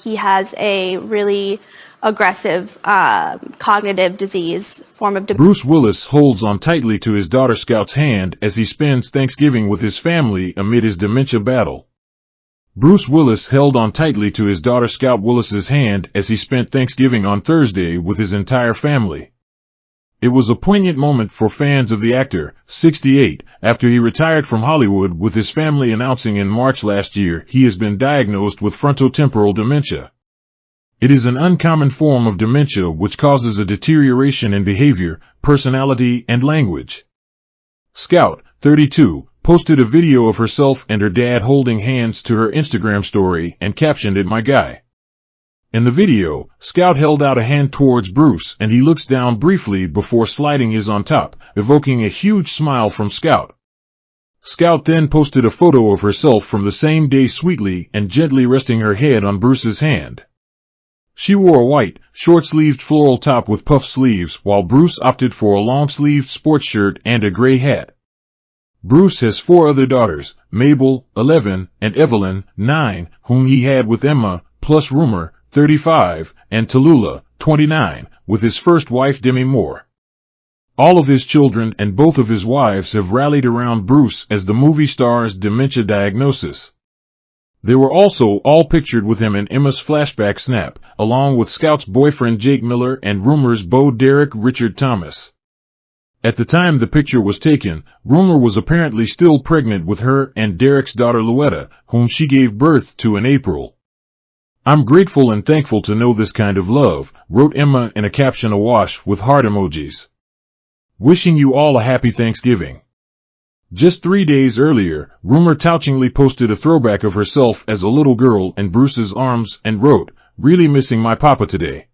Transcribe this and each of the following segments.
he has a really aggressive cognitive disease form of dementia. Bruce Willis holds on tightly to his daughter Scout's hand as he spends Thanksgiving with his family amid his dementia battle. Bruce Willis held on tightly to his daughter Scout Willis's hand as he spent Thanksgiving on Thursday with his entire family. It was a poignant moment for fans of the actor, 68, after he retired from Hollywood, with his family announcing in March last year he has been diagnosed with frontotemporal dementia. It is an uncommon form of dementia which causes a deterioration in behavior, personality, and language. Scout, 32, posted a video of herself and her dad holding hands to her Instagram story and captioned it, "My guy." In the video, Scout held out a hand towards Bruce and he looks down briefly before sliding his on top, evoking a huge smile from Scout. Scout then posted a photo of herself from the same day, sweetly and gently resting her head on Bruce's hand. She wore a white, short-sleeved floral top with puff sleeves, while Bruce opted for a long-sleeved sports shirt and a gray hat. Bruce has 4 other daughters, Mabel, 11, and Evelyn, 9, whom he had with Emma, plus Rumor, 35, and Tallulah, 29, with his first wife Demi Moore. All of his children and both of his wives have rallied around Bruce as the movie star's dementia diagnosis. They were also all pictured with him in Emma's flashback snap, along with Scout's boyfriend Jake Miller and Rumor's beau Derek Richard Thomas. At the time the picture was taken, Rumor was apparently still pregnant with her and Derek's daughter Louetta, whom she gave birth to in April. "I'm grateful and thankful to know this kind of love," wrote Emma in a caption awash with heart emojis. "Wishing you all a happy Thanksgiving." Just 3 days earlier, Rumor touchingly posted a throwback of herself as a little girl in Bruce's arms and wrote, "Really missing my papa today."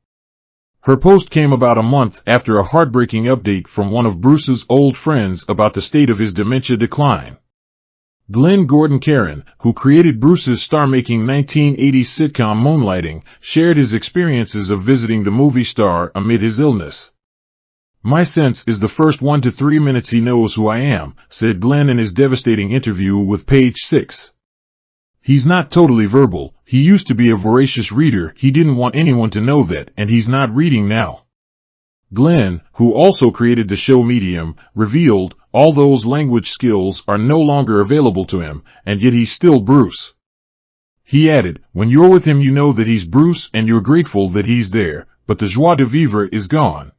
Her post came about a month after a heartbreaking update from one of Bruce's old friends about the state of his dementia decline. Glenn Gordon Caron, who created Bruce's star-making 1980s sitcom Moonlighting, shared his experiences of visiting the movie star amid his illness. "My sense is the first 1 to 3 minutes he knows who I am," said Glenn in his devastating interview with Page 6. "He's not totally verbal. He used to be a voracious reader. He didn't want anyone to know that, and he's not reading now." Glenn, who also created the show Medium, revealed all those language skills are no longer available to him, and yet he's still Bruce. He added, "When you're with him you know that he's Bruce and you're grateful that he's there, but the joie de vivre is gone."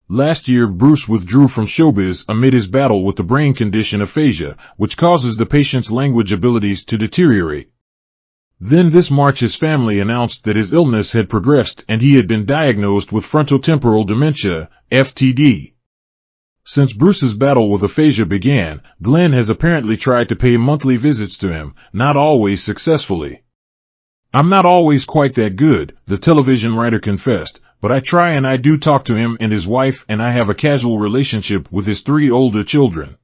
Last year Bruce withdrew from showbiz amid his battle with the brain condition aphasia, which causes the patient's language abilities to deteriorate. Then this March his family announced that his illness had progressed and he had been diagnosed with frontotemporal dementia, FTD. Since Bruce's battle with aphasia began, Glenn has apparently tried to pay monthly visits to him, not always successfully. "I'm not always quite that good," the television writer confessed, "but I try and I do talk to him and his wife, and I have a casual relationship with his 3 older children.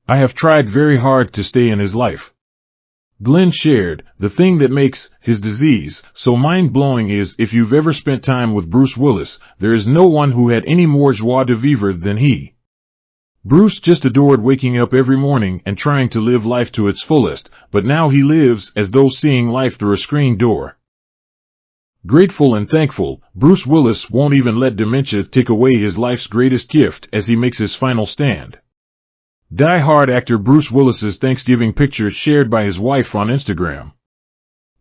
I have tried very hard to stay in his life." Glenn shared, "The thing that makes his disease so mind-blowing is if you've ever spent time with Bruce Willis, there is no one who had any more joie de vivre than he. Bruce just adored waking up every morning and trying to live life to its fullest, but now he lives as though seeing life through a screen door." Grateful and thankful, Bruce Willis won't even let dementia take away his life's greatest gift as he makes his final stand. Die-hard actor Bruce Willis's Thanksgiving picture shared by his wife on Instagram.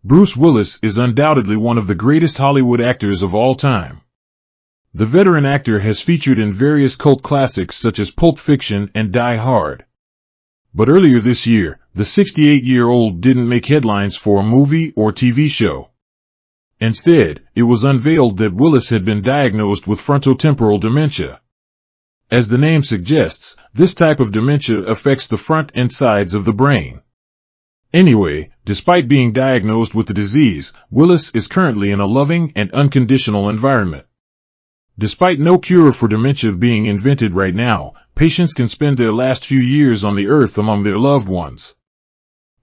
Bruce Willis is undoubtedly one of the greatest Hollywood actors of all time. The veteran actor has featured in various cult classics such as Pulp Fiction and Die Hard. But earlier this year, the 68-year-old didn't make headlines for a movie or TV show. Instead, it was unveiled that Willis had been diagnosed with frontotemporal dementia. As the name suggests, this type of dementia affects the front and sides of the brain. Anyway, despite being diagnosed with the disease, Willis is currently in a loving and unconditional environment. Despite no cure for dementia being invented right now, patients can spend their last few years on the earth among their loved ones.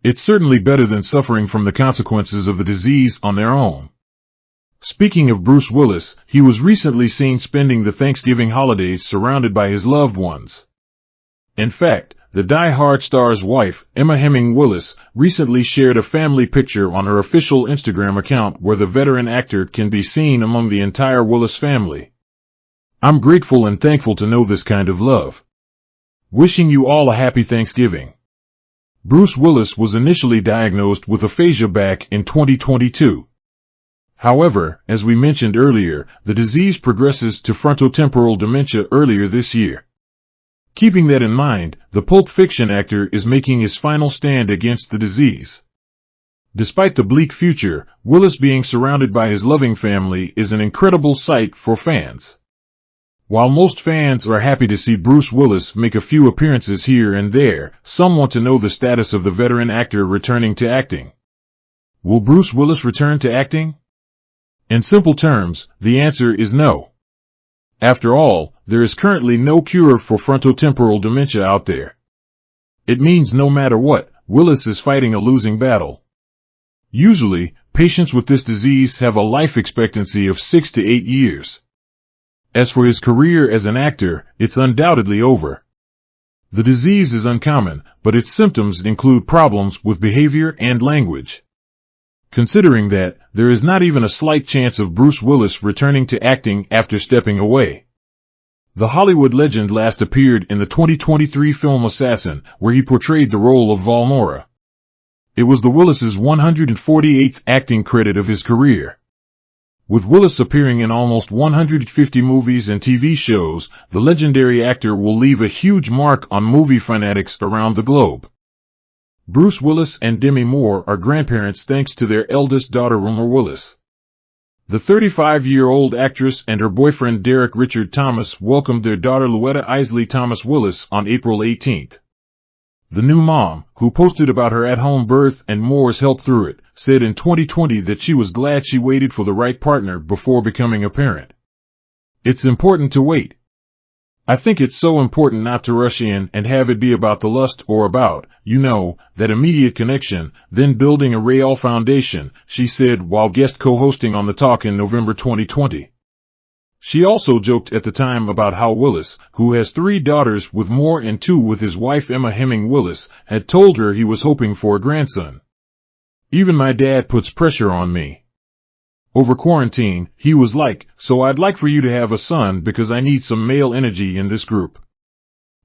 It's certainly better than suffering from the consequences of the disease on their own. Speaking of Bruce Willis, he was recently seen spending the Thanksgiving holiday surrounded by his loved ones. In fact, the Die Hard star's wife, Emma Hemming Willis, recently shared a family picture on her official Instagram account where the veteran actor can be seen among the entire Willis family. "I'm grateful and thankful to know this kind of love. Wishing you all a happy Thanksgiving." Bruce Willis was initially diagnosed with aphasia back in 2022. However, as we mentioned earlier, the disease progresses to frontotemporal dementia earlier this year. Keeping that in mind, the Pulp Fiction actor is making his final stand against the disease. Despite the bleak future, Willis being surrounded by his loving family is an incredible sight for fans. While most fans are happy to see Bruce Willis make a few appearances here and there, some want to know the status of the veteran actor returning to acting. Will Bruce Willis return to acting? In simple terms, the answer is no. After all, there is currently no cure for frontotemporal dementia out there. It means no matter what, Willis is fighting a losing battle. Usually, patients with this disease have a life expectancy of 6 to 8 years. As for his career as an actor, it's undoubtedly over. The disease is uncommon, but its symptoms include problems with behavior and language. Considering that, there is not even a slight chance of Bruce Willis returning to acting after stepping away. The Hollywood legend last appeared in the 2023 film Assassin, where he portrayed the role of Valnora. It was the Willis's 148th acting credit of his career. With Willis appearing in almost 150 movies and TV shows, the legendary actor will leave a huge mark on movie fanatics around the globe. Bruce Willis and Demi Moore are grandparents thanks to their eldest daughter Rumor Willis. The 35-year-old actress and her boyfriend Derek Richard Thomas welcomed their daughter Louetta Isley Thomas Willis on April 18th. The new mom, who posted about her at-home birth and Moore's help through it, said in 2020 that she was glad she waited for the right partner before becoming a parent. "It's important to wait. I think it's so important not to rush in and have it be about the lust or about, that immediate connection, then building a real foundation," she said while guest co-hosting on The Talk in November 2020. She also joked at the time about how Willis, who has 3 daughters with Moore and 2 with his wife Emma Hemming Willis, had told her he was hoping for a grandson. "Even my dad puts pressure on me. Over quarantine, he was like, so I'd like for you to have a son because I need some male energy in this group.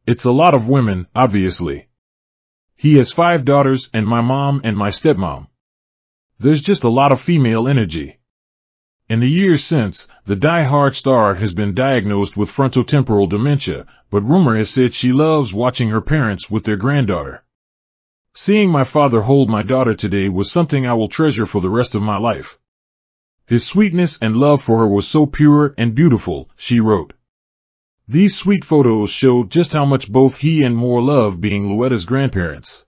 It's a lot of women, obviously. He has 5 daughters and my mom and my stepmom. There's just a lot of female energy." In the years since, the Die Hard star has been diagnosed with frontotemporal dementia, but Rumor has said she loves watching her parents with their granddaughter. "Seeing my father hold my daughter today was something I will treasure for the rest of my life. His sweetness and love for her was so pure and beautiful," she wrote. These sweet photos show just how much both he and Moore love being Louetta's grandparents.